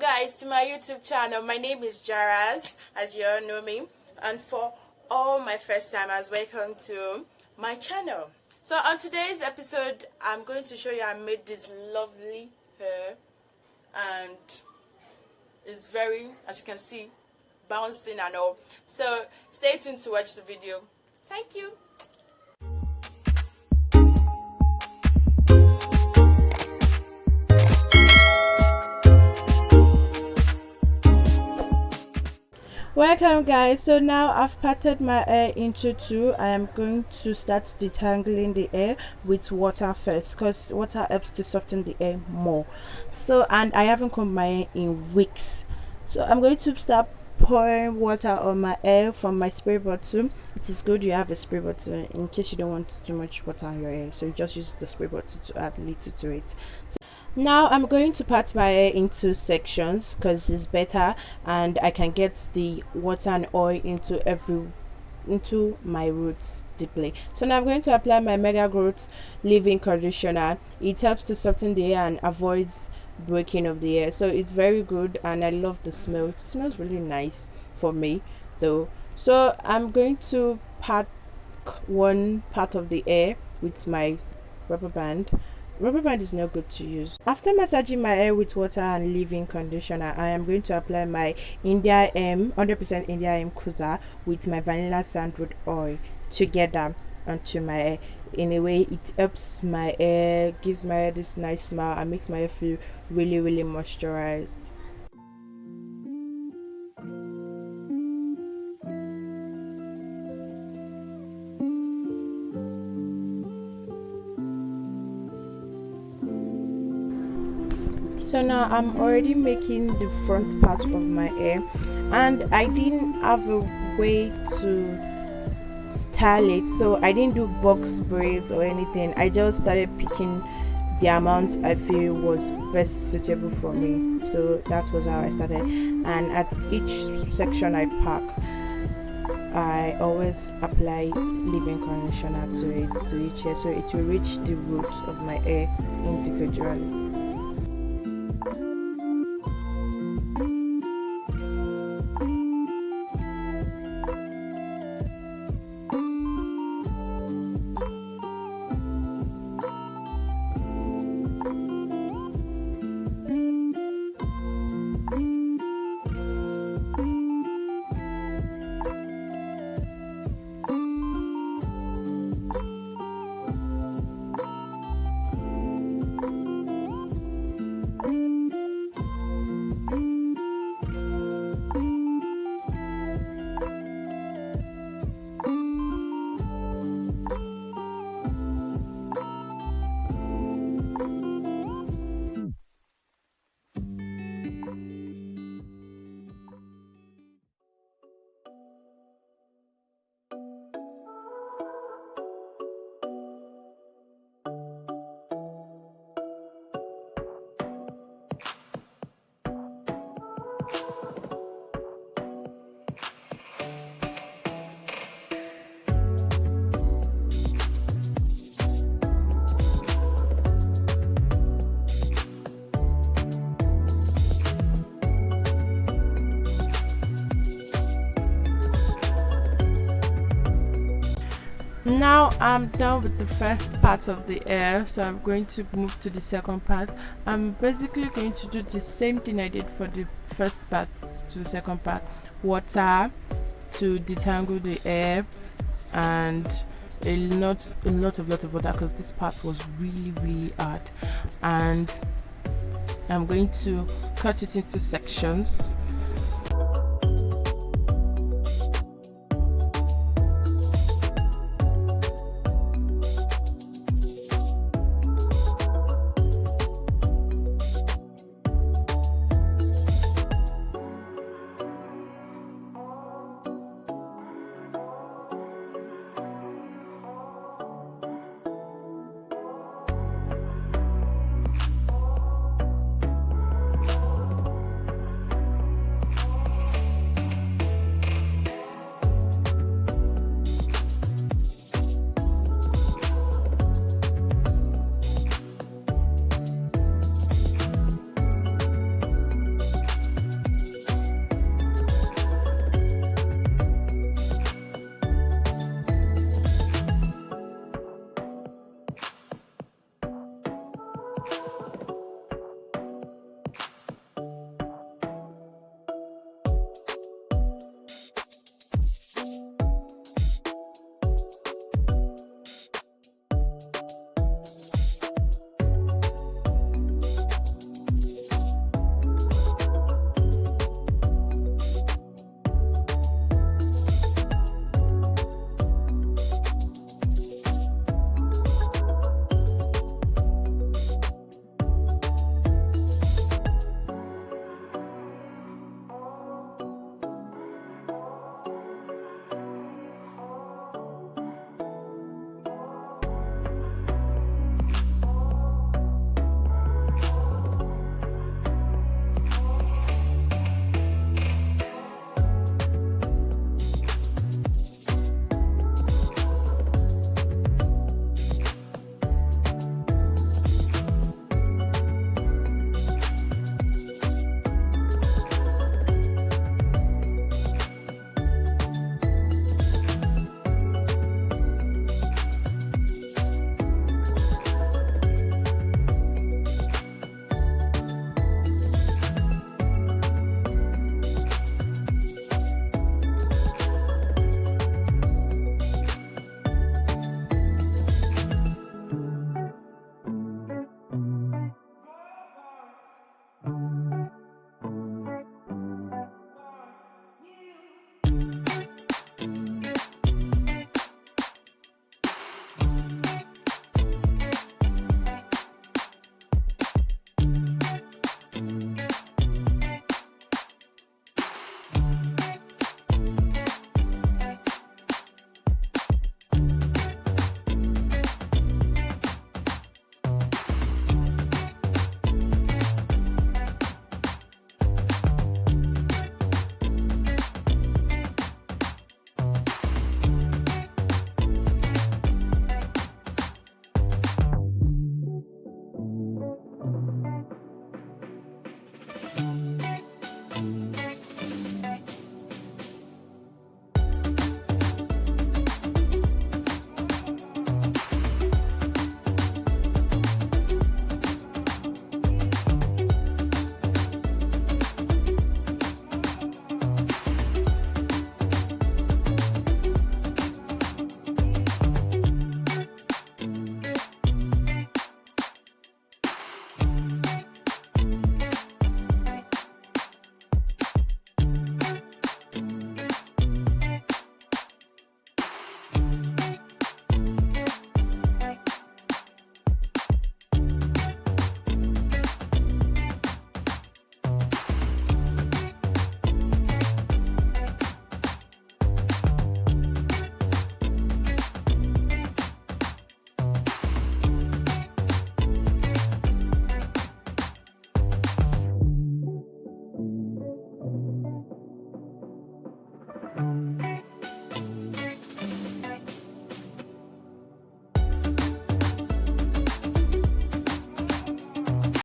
guys to my YouTube channel. My name is Jaraz, as you all know me, and for all my first timers, welcome to my channel. So on today's episode, I'm going to show you I made this lovely hair, and it's very, as you can see, bouncing and all. So stay tuned to watch the video. Thank you. Welcome guys. So now I've parted my hair into two. I am going to start detangling the hair with water first, because water helps to soften the hair more. So, and I haven't combed my hair in weeks, so I'm going to start pouring water on my hair from my spray bottle. It is good you have a spray bottle in case you don't want too much water on your hair, so you just use the spray bottle to add little to it. So now I'm going to part my hair into sections because it's better and I can get the water and oil into my roots deeply. So now I'm going to apply my Mega Growth leave-in conditioner. It helps to soften the hair and avoids breaking of the hair, so it's very good and I love the smell. It smells really nice for me though. So I'm going to part one part of the hair with my rubber band. Rubber band is not good to use. After massaging my hair with water and leave-in conditioner, I am going to apply my 100% India Kuza with my vanilla sandalwood oil together onto my hair. In a way, it helps my hair, gives my hair this nice smell and makes my hair feel really moisturized. So now I'm already making the front part of my hair, and I didn't have a way to style it, so I didn't do box braids or anything. I just started picking the amount I feel was best suitable for me. So that was how I started, and at each section I pack, I always apply leave-in conditioner to each hair, so it will reach the roots of my hair individually. Now I'm done with the first part of the hair, so I'm going to move to the second part. I'm basically going to do the same thing I did for the first part to the second part. Water to detangle the hair, and a lot of water because this part was really hard. And I'm going to cut it into sections